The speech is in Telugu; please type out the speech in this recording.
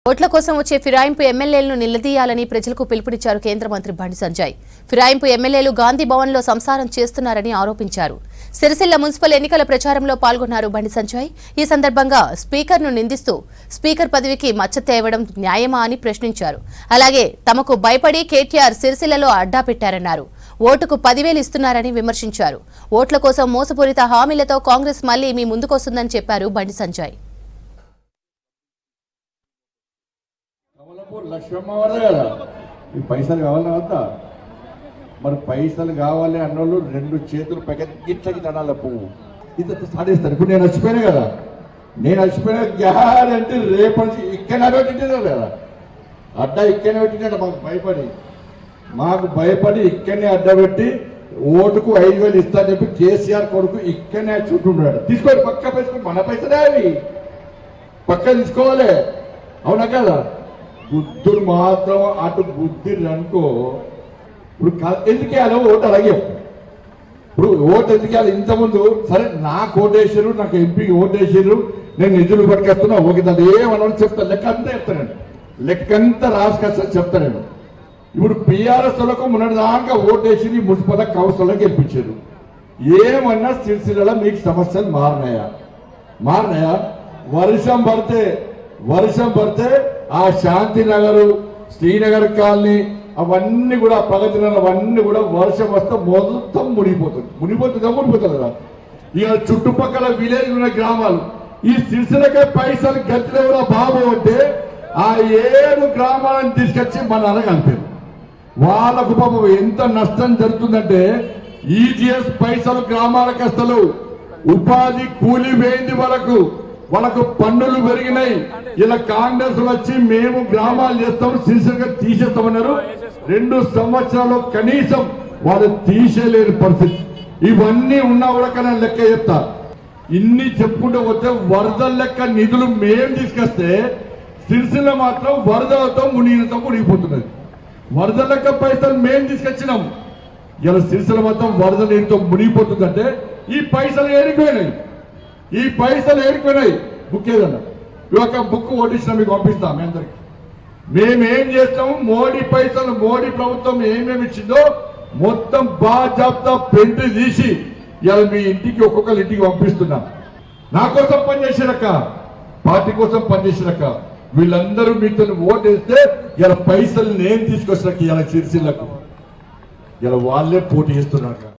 ఓట్ల కోసం వచ్చే ఫిరాయింపు ఎమ్మెల్యేలను నిలదీయాలని ప్రజలకు పిలుపునిచ్చారు కేంద్ర మంత్రి బండి సంజయ్. ఫిరాయింపు ఎమ్మెల్యేలు గాంధీ భవన్లో సంసారం చేస్తున్నారని ఆరోపించారు. సిరిసిల్ల మున్సిపల్ ఎన్నికల ప్రచారంలో పాల్గొన్నారు బండి సంజయ్. ఈ సందర్భంగా స్పీకర్ను నిందిస్తూ స్పీకర్ పదవికి మచ్చ తేవడం న్యాయమా అని ప్రశ్నించారు. అలాగే తమకు భయపడి కేటీఆర్ సిరిసిల్లలో అడ్డా పెట్టారన్నారు. ఓటుకు 10,000 ఇస్తున్నారని విమర్శించారు. ఓట్ల కోసం మోసపూరిత హామీలతో కాంగ్రెస్ మళ్లీ మీ ముందుకొస్తుందని చెప్పారు బండి సంజయ్. లక్ష్మమ్మ కదా ఈ పైసలు కావాలన్నా వద్దా? మరి పైసలు కావాలి అన్నోళ్ళు 2 చేతులు పైకి తనాల పువ్వు ఇది సాధిస్తారు. ఇప్పుడు నేను వచ్చిపోయినా కదా, నేను వచ్చిపోయినా గ్యారంటీ రేపటి ఇక్కడ పెట్టింటారు కదా, అడ్డా ఇక్కడనే పెట్టినాడు. మాకు భయపడి ఇక్కడనే అడ్డా పెట్టి ఓటుకు 5,000 ఇస్తా అని చెప్పి కేసీఆర్ కొడుకు ఇక్కడనే చుట్టుంటాడు. తీసుకోండి, పక్క పైసలు మన పైసలే అవి పక్క తీసుకోవాలి. అవునా కదా? బుద్ధులు మాత్రం అటు బుద్ధి అనుకో. ఇప్పుడు ఎందుకు వేయాలో ఓటు అలాగే. ఇప్పుడు ఓటు ఎందుకు వేయాలి? ఇంతకుముందు సరే నాకు ఓటేసారు, నాకు ఎంపీకి ఓటేసారు, నేను నిధులు పట్టుకొస్తున్నా, ఓకే దాన్ని ఏమన్నా చెప్తాను, లెక్క అంతా చెప్తానండి, లెక్కంతా రాసుకొస్తా చెప్తాను నేను. ఇప్పుడు బీఆర్ఎస్ లకు మొన్నటిదాకా ఓటేసి మున్సిపల్ కౌన్సిల్లో గెలిపించారు. ఏమన్నా సిరిసిల్లలో మీకు సమస్యలు మారినాయా? వర్షం పడితే ఆ శాంతినగర్, శ్రీనగర్ కాలనీ అవన్నీ కూడా ప్రగతి అవన్నీ కూడా వర్షం వస్తే మొత్తం మునిగిపోతుంది కదా. ఇక చుట్టుపక్కల విలేజ్ ఉన్న గ్రామాలు ఈ సిరిసిల్లకే పైసలు గతిలో బాబు అంటే ఆ 7 గ్రామాలను తీసుకొచ్చి మన అనగలిపారు. వాళ్ళకు పాపం ఎంత నష్టం జరుగుతుందంటే ఈజీఎస్ పైసలు గ్రామాలకు అసలు ఉపాధి కూలి వేయింది, వాళ్ళకు పన్నులు పెరిగినాయి. ఇలా కాంగ్రెస్ వచ్చి మేము గ్రామాలు చేస్తాం, సిరిసిల్ల తీసేస్తామన్నారు. 2 సంవత్సరాలు కనీసం వాళ్ళు తీసేయలేని పరిస్థితి. ఇవన్నీ ఉన్నా కూడా కానీ లెక్క చెప్తా. ఇన్ని చెప్పుకుంటూ పోతే వరదల లెక్క నిధులు మేం తీసుకొస్తే సిరిసిల్ల మాత్రం వరదలతో మునిగిపోతున్నది. వరదల లెక్క పైసలు మేం తీసుకొచ్చినాం, ఇలా సిరిసిల్ల మాత్రం వరద నీరుతో మునిగిపోతుందంటే ఈ పైసలు ఏరిపోయినాయి. బుక్ ఏదన్నా ఒక బుక్ ఓటించిన మీకు పంపిస్తాం. మీ అందరికి మేమేం చేస్తాము, మోడీ పైసలు మోడీ ప్రభుత్వం ఏమేమి ఇచ్చిందో మొత్తం బాజాబ్తా ప్రింట్ తీసి ఇలా మీ ఇంటికి ఒక్కొక్కరి ఇంటికి పంపిస్తున్నాం. నా కోసం పనిచేసినాక, పార్టీ కోసం పనిచేసినాక వీళ్ళందరూ మీతో ఓటేస్తే ఇలా పైసలు నేను తీసుకొచ్చినాక ఇలా సిరిసిల్లకు ఇలా వాళ్ళే పోటీ చేస్తున్నారు.